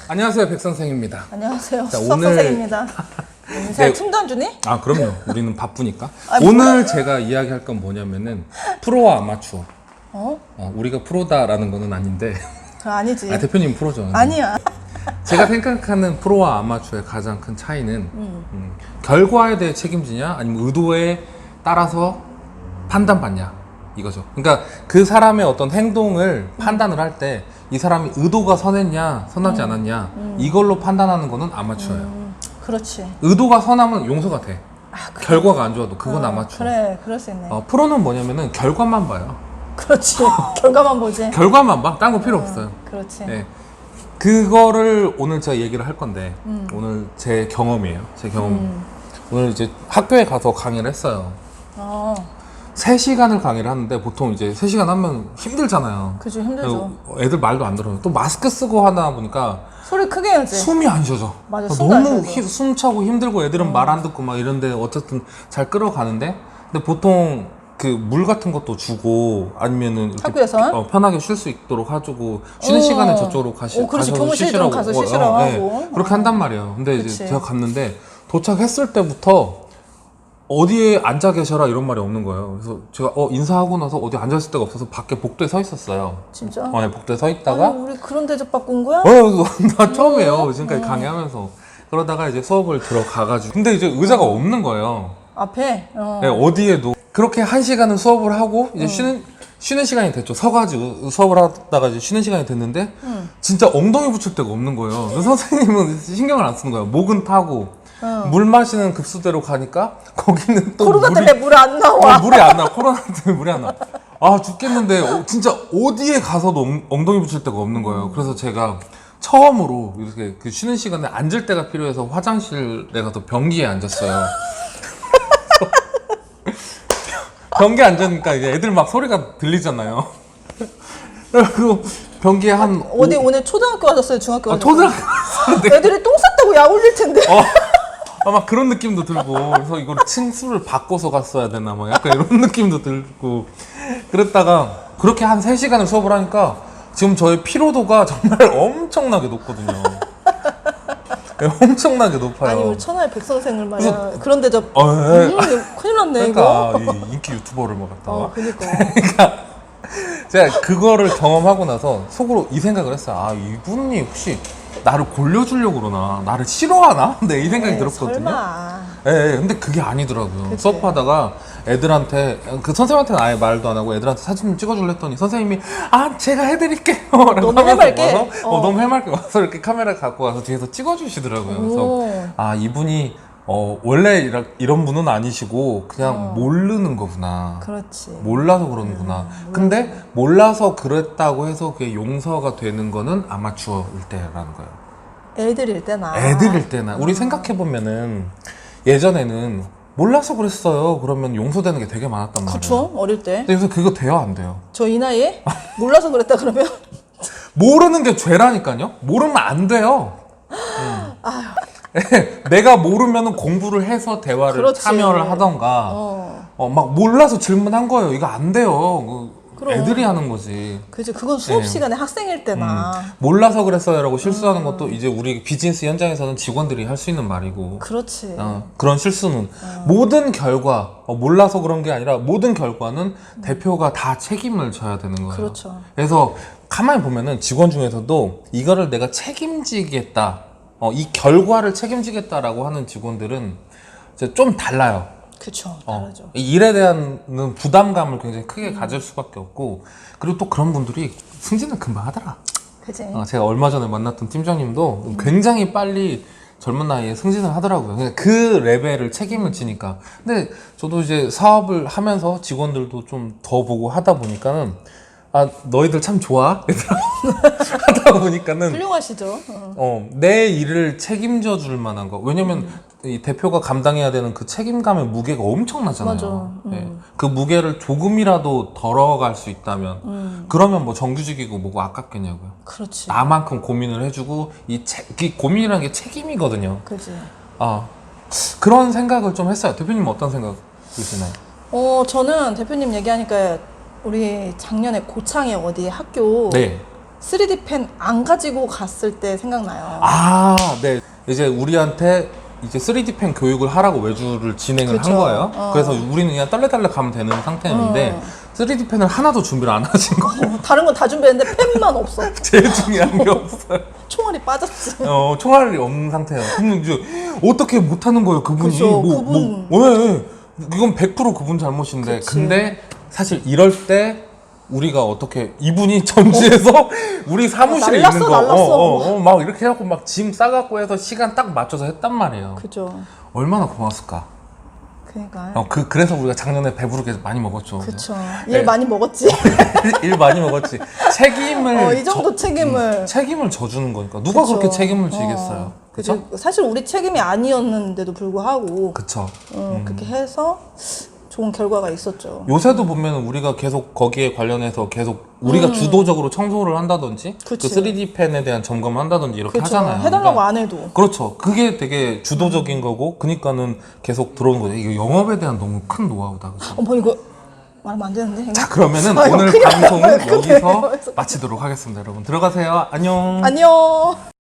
안녕하세요, 백선생입니다. 안녕하세요, 자, 수석선생입니다. 인사 네. 틈도 안 주니? 아, 그럼요. 우리는 바쁘니까. 아니, 오늘 제가 이야기할 건 뭐냐면은 프로와 아마추어. 어? 우리가 프로다라는 거는 아닌데. 그거 아니지. 대표님 프로죠. 아니야. 제가 생각하는 프로와 아마추어의 가장 큰 차이는 결과에 대해 책임지냐 아니면 의도에 따라서 판단받냐 이거죠. 그러니까 그 사람의 어떤 행동을 판단을 할 때 이 사람이 의도가 선했냐 선하지 않았냐 이걸로 판단하는 거는 아마추어예요. 그렇지. 의도가 선하면 용서가 돼. 그래. 결과가 안 좋아도 그건 아마추어. 그래, 그럴 수 있네. 프로는 뭐냐면은 결과만 봐요. 그렇지. 결과만 보지. 결과만 봐. 딴 거 필요 없어요. 그렇지. 네. 그거를 오늘 제가 얘기를 할 건데 오늘 제 경험이에요. 제 경험. 오늘 이제 학교에 가서 강의를 했어요. 어, 3시간을 강의를 하는데 보통 이제 3시간 하면 힘들잖아요. 그죠, 힘들죠. 애들 말도 안 들어요. 또 마스크 쓰고 하다 보니까 소리 크게 해야지. 숨이 안 쉬어져. 맞아, 숨도 안 너무 쉬어져. 숨차고 힘들고 애들은 말 안 듣고 막 이런데 어쨌든 잘 끌어가는데 근데 보통 그 물 같은 것도 주고 아니면은 이렇게 학교에선? 편하게 쉴 수 있도록 해주고 쉬는 시간에 저쪽으로 그렇지. 가셔서 교무실 좀 가서 쉬시라고 하고. 그렇게 한단 말이에요. 근데 그치. 이제 제가 갔는데 도착했을 때부터 어디에 앉아 계셔라 이런 말이 없는 거예요. 그래서 제가 인사하고 나서 어디 앉아있을 데가 없어서 밖에 복도에 서 있었어요. 진짜? 네, 복도에 서 있다가 아니, 우리 그런 대접 받고 온 거야? 나 처음이에요. 지금까지 강의하면서. 그러다가 이제 수업을 들어가가지고. 근데 이제 의자가 없는 거예요. 앞에? 네, 어디에도. 그렇게 1시간은 수업을 하고, 이제 쉬는 시간이 됐죠. 서가지고 수업을 하다가 이제 쉬는 시간이 됐는데, 진짜 엉덩이 붙일 데가 없는 거예요. 그래서 선생님은 신경을 안 쓰는 거예요. 목은 타고, 물 마시는 급수대로 가니까, 거기는 또. 코로나 때문에 물 안 나와. 물이 안 나와. 코로나 때문에 물이 안 나와. 아, 죽겠는데, 진짜 어디에 가서도 엉덩이 붙일 데가 없는 거예요. 그래서 제가 처음으로 이렇게 그 쉬는 시간에 앉을 때가 필요해서 화장실에 가서 변기에 앉았어요. 변기에 앉으니까 이제 애들 막 소리가 들리잖아요. 그리고 변기에 한. 어디 오늘 초등학교 가셨어요? 중학교 가셨어요? 초등학교 애들이 똥 쌌다고 약 올릴 텐데. 막 그런 느낌도 들고 그래서 이걸 층수를 바꿔서 갔어야 되나 막 약간 이런 느낌도 들고 그랬다가 그렇게 한 3시간을 수업을 하니까 지금 저의 피로도가 정말 엄청나게 높거든요. 네, 엄청나게 높아요. 아니 우리 천하의 백선생을 말이야. 그래서- 그런 대접 큰일 났네 그러니까 이거. 이 인기 유튜버를 막 갖다가 그니까. 제가 그거를 경험하고 나서 속으로 이 생각을 했어요. 아, 이분이 혹시 나를 골려주려고 그러나 나를 싫어하나? 근데 이 생각이 들었거든요. 설마. 예, 근데 그게 아니더라고요. 그치. 수업하다가 애들한테, 그 선생님한테는 아예 말도 안 하고 애들한테 사진 좀 찍어줄래 했더니 선생님이, 제가 해드릴게요. 라고 너무 하면서 해맑게? 와서, 너무 해맑게 와서 이렇게 카메라 갖고 와서 뒤에서 찍어주시더라고요. 그래서, 이분이, 원래 이런 분은 아니시고, 그냥 모르는 거구나. 그렇지. 몰라서 그러는구나. 근데 몰라서 그랬다고 해서 그게 용서가 되는 거는 아마추어일 때라는 거예요. 애들일 때나. 애들일 때나 우리 생각해 보면은 예전에는 몰라서 그랬어요. 그러면 용서되는 게 되게 많았단 말이에요. 그쵸? 어릴 때. 근데 요새 그거 돼요, 안 돼요? 저 이 나이에 몰라서 그랬다 그러면 모르는 게 죄라니까요. 모르면 안 돼요. 내가 모르면은 공부를 해서 대화를 그렇지. 참여를 하던가. 막 몰라서 질문한 거예요. 이거 안 돼요. 그럼. 애들이 하는 거지. 그지 그건 수업 네. 시간에 학생일 때나. 몰라서 그랬어요라고 실수하는 것도 이제 우리 비즈니스 현장에서는 직원들이 할 수 있는 말이고. 그렇지. 그런 실수는 모든 결과 몰라서 그런 게 아니라 모든 결과는 대표가 다 책임을 져야 되는 거예요. 그렇죠. 그래서 가만히 보면은 직원 중에서도 이거를 내가 책임지겠다, 이 결과를 책임지겠다라고 하는 직원들은 이제 좀 달라요. 그쵸. 다르죠. 이 일에 대한 부담감을 굉장히 크게 가질 수밖에 없고 그리고 또 그런 분들이 승진을 금방 하더라. 그지. 제가 얼마 전에 만났던 팀장님도 굉장히 빨리 젊은 나이에 승진을 하더라고요. 그냥 그 레벨을 책임을 지니까. 근데 저도 이제 사업을 하면서 직원들도 좀 더 보고 하다 보니까는 너희들 참 좋아? 얘들아. 하다 보니까는 훌륭하시죠. 내 일을 책임져 줄 만한 거. 왜냐면 이 대표가 감당해야 되는 그 책임감의 무게가 엄청나잖아요. 맞아. 예. 그 무게를 조금이라도 덜어갈 수 있다면 그러면 뭐 정규직이고 뭐고 아깝겠냐고요. 그렇지. 나만큼 고민을 해주고 이 고민이라는 게 책임이거든요. 그지. 그런 생각을 좀 했어요. 대표님은 어떤 생각 드시나요? 저는 대표님 얘기하니까 우리 작년에 고창에 어디 학교 네. 3D 펜 안 가지고 갔을 때 생각나요. 아, 네. 이제 우리한테 이제 3D 펜 교육을 하라고 외주를 진행을 그쵸. 한 거예요. 그래서 우리는 그냥 떨레떨레 가면 되는 상태였는데 3D 펜을 하나도 준비를 안 하신 거예요. 다른 건 다 준비했는데 펜만 없어. 제일 중요한 게 없어요. 총알이 빠졌지. 총알이 없는 상태예요. 그럼 이제 어떻게 못하는 거예요, 그분이? 그죠, 그분. 왜? 이건 100% 그분 잘못인데. 그치. 근데 사실 이럴 때 우리가 어떻게 이분이 전지에서 우리 사무실에 날랐어, 있는 거 날랐어. 막 이렇게 해갖고 막 짐 싸갖고 해서 시간 딱 맞춰서 했단 말이에요. 그죠. 얼마나 고마웠을까. 그러니까. 그래서 우리가 작년에 배부르게 많이 먹었죠. 그쵸. 네. 일 많이 먹었지. 일 많이 먹었지. 책임을 이 정도 책임을. 책임을 져주는 거니까 누가 그쵸. 그렇게 책임을 지겠어요. 그렇죠? 그죠. 사실 우리 책임이 아니었는데도 불구하고 그쵸. 그렇게 해서 좋은 결과가 있었죠. 요새도 보면 우리가 계속 거기에 관련해서 계속 우리가 주도적으로 청소를 한다든지 그치. 그 3D 펜에 대한 점검을 한다든지 이렇게 그쵸. 하잖아요. 해달라고 그러니까 안 해도. 그렇죠. 그게 되게 주도적인 거고 그니까는 계속 들어오는 거죠. 이거 영업에 대한 너무 큰 노하우다. 그죠? 어머 이거 말하면 안 되는데. 이거? 자, 그러면은 이거 오늘 큰일 방송은 나요. 큰일 여기서 나요. 마치도록 하겠습니다. 여러분 들어가세요. 안녕. 안녕.